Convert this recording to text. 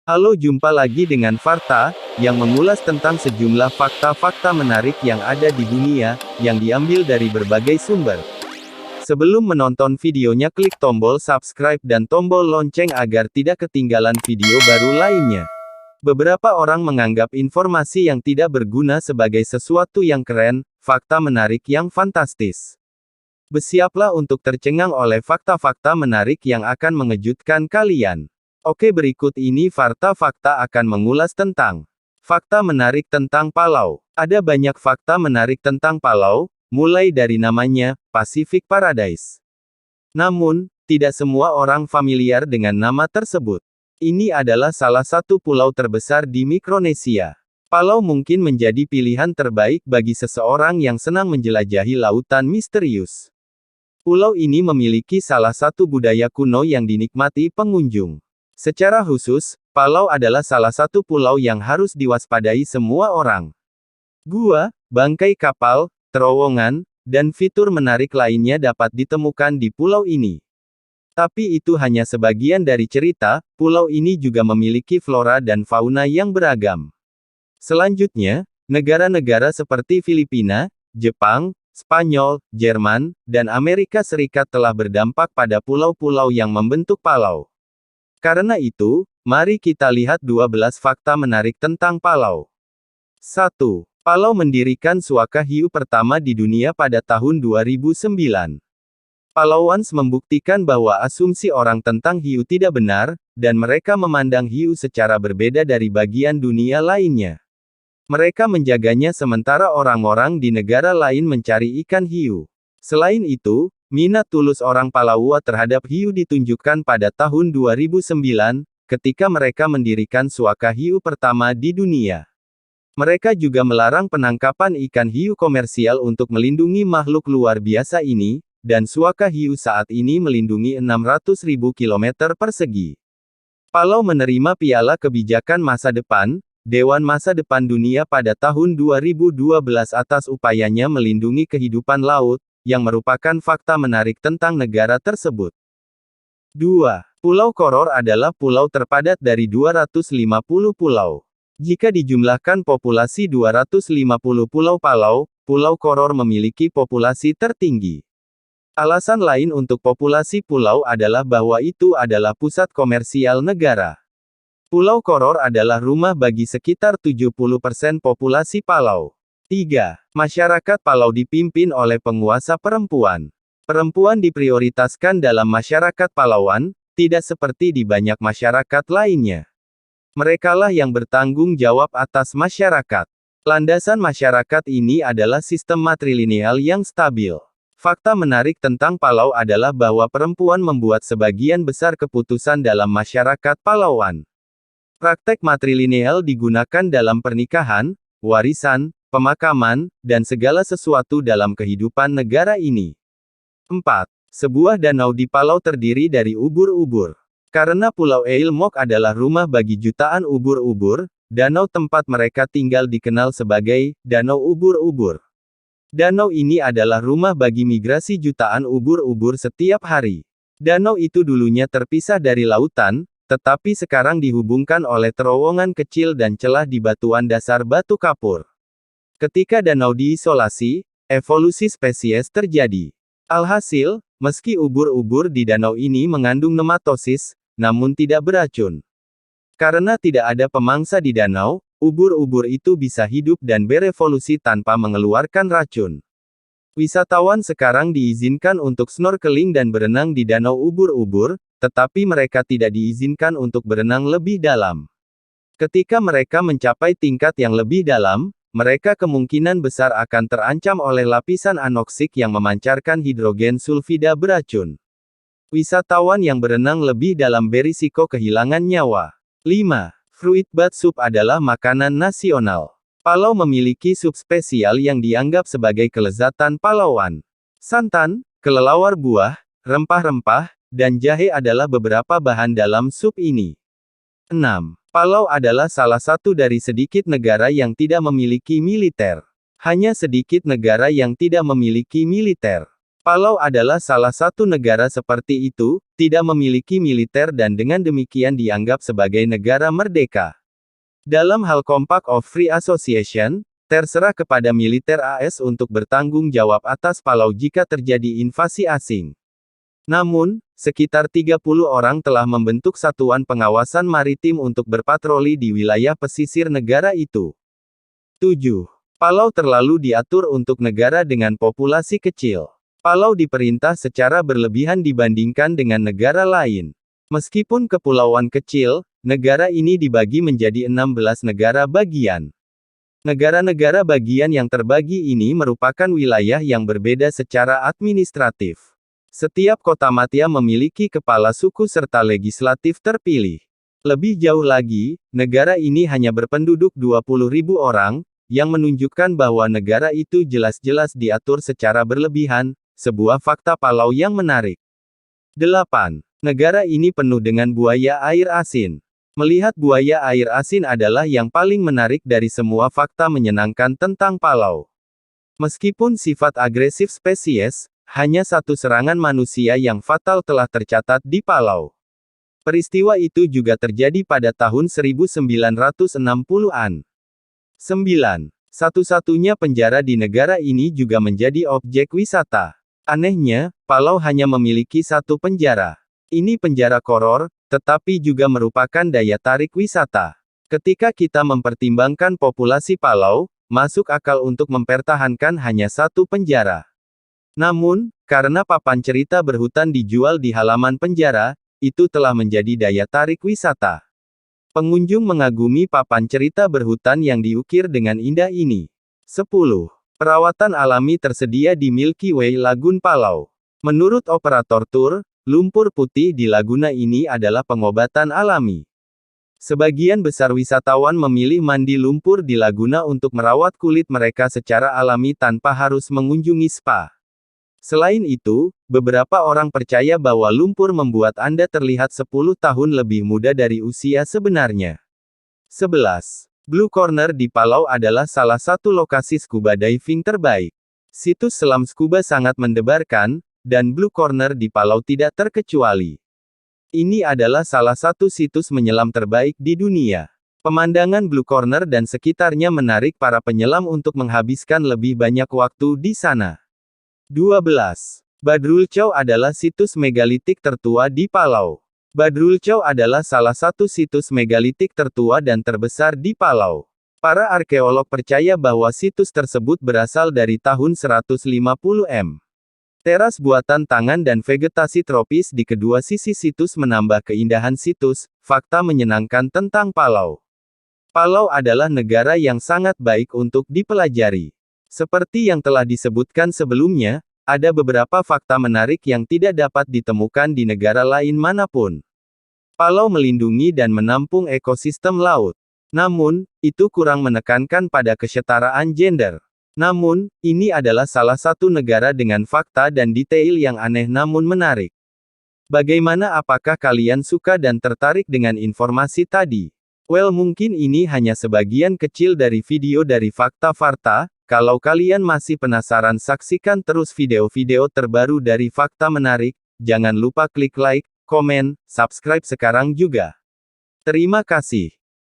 Halo, jumpa lagi dengan Farta, yang mengulas tentang sejumlah fakta-fakta menarik yang ada di dunia, yang diambil dari berbagai sumber. Sebelum menonton videonya, klik tombol subscribe dan tombol lonceng agar tidak ketinggalan video baru lainnya. Beberapa orang menganggap informasi yang tidak berguna sebagai sesuatu yang keren, fakta menarik yang fantastis. Bersiaplah untuk tercengang oleh fakta-fakta menarik yang akan mengejutkan kalian. Oke, berikut ini fakta-fakta akan mengulas tentang fakta menarik tentang Palau. Ada banyak fakta menarik tentang Palau, mulai dari namanya, Pacific Paradise. Namun, tidak semua orang familiar dengan nama tersebut. Ini adalah salah satu pulau terbesar di Mikronesia. Palau mungkin menjadi pilihan terbaik bagi seseorang yang senang menjelajahi lautan misterius. Pulau ini memiliki salah satu budaya kuno yang dinikmati pengunjung. Secara khusus, Palau adalah salah satu pulau yang harus diwaspadai semua orang. Gua, bangkai kapal, terowongan, dan fitur menarik lainnya dapat ditemukan di pulau ini. Tapi itu hanya sebagian dari cerita, pulau ini juga memiliki flora dan fauna yang beragam. Selanjutnya, negara-negara seperti Filipina, Jepang, Spanyol, Jerman, dan Amerika Serikat telah berdampak pada pulau-pulau yang membentuk Palau. Karena itu, mari kita lihat 12 fakta menarik tentang Palau. 1. Palau mendirikan suaka hiu pertama di dunia pada tahun 2009. Palauans membuktikan bahwa asumsi orang tentang hiu tidak benar, dan mereka memandang hiu secara berbeda dari bagian dunia lainnya. Mereka menjaganya sementara orang-orang di negara lain mencari ikan hiu. Selain itu, minat tulus orang Palaua terhadap hiu ditunjukkan pada tahun 2009, ketika mereka mendirikan suaka hiu pertama di dunia. Mereka juga melarang penangkapan ikan hiu komersial untuk melindungi makhluk luar biasa ini, dan suaka hiu saat ini melindungi 600.000 km persegi. Palau menerima Piala Kebijakan Masa Depan, Dewan Masa Depan Dunia pada tahun 2012 atas upayanya melindungi kehidupan laut, yang merupakan fakta menarik tentang negara tersebut. 2. Pulau Koror adalah pulau terpadat dari 250 pulau. Jika dijumlahkan populasi 250 pulau Palau, Pulau Koror memiliki populasi tertinggi. Alasan lain untuk populasi pulau adalah bahwa itu adalah pusat komersial negara. Pulau Koror adalah rumah bagi sekitar 70% populasi Palau. 3. Masyarakat Palau dipimpin oleh penguasa perempuan. Perempuan diprioritaskan dalam masyarakat Palauan, tidak seperti di banyak masyarakat lainnya. Merekalah yang bertanggung jawab atas masyarakat. Landasan masyarakat ini adalah sistem matrilineal yang stabil. Fakta menarik tentang Palau adalah bahwa perempuan membuat sebagian besar keputusan dalam masyarakat Palauan. Praktek matrilineal digunakan dalam pernikahan, warisan, pemakaman, dan segala sesuatu dalam kehidupan negara ini. 4. Sebuah danau di Palau terdiri dari ubur-ubur. Karena Pulau Eil Mok adalah rumah bagi jutaan ubur-ubur, danau tempat mereka tinggal dikenal sebagai Danau Ubur-ubur. Danau ini adalah rumah bagi migrasi jutaan ubur-ubur setiap hari. Danau itu dulunya terpisah dari lautan, tetapi sekarang dihubungkan oleh terowongan kecil dan celah di batuan dasar batu kapur. Ketika danau diisolasi, evolusi spesies terjadi. Alhasil, meski ubur-ubur di danau ini mengandung nematosis, namun tidak beracun. Karena tidak ada pemangsa di danau, ubur-ubur itu bisa hidup dan berevolusi tanpa mengeluarkan racun. Wisatawan sekarang diizinkan untuk snorkeling dan berenang di danau ubur-ubur, tetapi mereka tidak diizinkan untuk berenang lebih dalam. Ketika mereka mencapai tingkat yang lebih dalam, mereka kemungkinan besar akan terancam oleh lapisan anoksik yang memancarkan hidrogen sulfida beracun. Wisatawan yang berenang lebih dalam berisiko kehilangan nyawa. 5. Fruit bat soup adalah makanan nasional. Palau memiliki sup spesial yang dianggap sebagai kelezatan Palauan. Santan, kelelawar buah, rempah-rempah, dan jahe adalah beberapa bahan dalam sup ini. 6. Palau adalah salah satu dari sedikit negara yang tidak memiliki militer. Hanya sedikit negara yang tidak memiliki militer. Palau adalah salah satu negara seperti itu, tidak memiliki militer dan dengan demikian dianggap sebagai negara merdeka. Dalam hal Compact of Free Association, terserah kepada militer AS untuk bertanggung jawab atas Palau jika terjadi invasi asing. Namun, sekitar 30 orang telah membentuk satuan pengawasan maritim untuk berpatroli di wilayah pesisir negara itu. 7. Palau terlalu diatur untuk negara dengan populasi kecil. Palau diperintah secara berlebihan dibandingkan dengan negara lain. Meskipun kepulauan kecil, negara ini dibagi menjadi 16 negara bagian. Negara-negara bagian yang terbagi ini merupakan wilayah yang berbeda secara administratif. Setiap kota madya memiliki kepala suku serta legislatif terpilih. Lebih jauh lagi, negara ini hanya berpenduduk 20.000 orang, yang menunjukkan bahwa negara itu jelas-jelas diatur secara berlebihan, sebuah fakta Palau yang menarik. 8. Negara ini penuh dengan buaya air asin. Melihat buaya air asin adalah yang paling menarik dari semua fakta menyenangkan tentang Palau. Meskipun sifat agresif spesies, hanya satu serangan manusia yang fatal telah tercatat di Palau. Peristiwa itu juga terjadi pada tahun 1960-an. 9. Satu-satunya penjara di negara ini juga menjadi objek wisata. Anehnya, Palau hanya memiliki satu penjara. Ini penjara Koror, tetapi juga merupakan daya tarik wisata. Ketika kita mempertimbangkan populasi Palau, masuk akal untuk mempertahankan hanya satu penjara. Namun, karena papan cerita berhutan dijual di halaman penjara, itu telah menjadi daya tarik wisata. Pengunjung mengagumi papan cerita berhutan yang diukir dengan indah ini. 10. Perawatan alami tersedia di Milky Way Lagoon Palau. Menurut operator tur, lumpur putih di laguna ini adalah pengobatan alami. Sebagian besar wisatawan memilih mandi lumpur di laguna untuk merawat kulit mereka secara alami tanpa harus mengunjungi spa. Selain itu, beberapa orang percaya bahwa lumpur membuat Anda terlihat 10 tahun lebih muda dari usia sebenarnya. 11. Blue Corner di Palau adalah salah satu lokasi scuba diving terbaik. Situs selam scuba sangat mendebarkan, dan Blue Corner di Palau tidak terkecuali. Ini adalah salah satu situs menyelam terbaik di dunia. Pemandangan Blue Corner dan sekitarnya menarik para penyelam untuk menghabiskan lebih banyak waktu di sana. 12. Badrul Chow adalah situs megalitik tertua di Palau. Badrul Chow adalah salah satu situs megalitik tertua dan terbesar di Palau. Para arkeolog percaya bahwa situs tersebut berasal dari tahun 150 m. Teras buatan tangan dan vegetasi tropis di kedua sisi situs menambah keindahan situs. Fakta menyenangkan tentang Palau. Palau adalah negara yang sangat baik untuk dipelajari. Seperti yang telah disebutkan sebelumnya, ada beberapa fakta menarik yang tidak dapat ditemukan di negara lain manapun. Palau melindungi dan menampung ekosistem laut. Namun, itu kurang menekankan pada kesetaraan gender. Namun, ini adalah salah satu negara dengan fakta dan detail yang aneh namun menarik. Bagaimana, apakah kalian suka dan tertarik dengan informasi tadi? Well, mungkin ini hanya sebagian kecil dari video dari Fakta-Farta. Kalau kalian masih penasaran, saksikan terus video-video terbaru dari Fakta Menarik. Jangan lupa klik like, komen, subscribe sekarang juga. Terima kasih.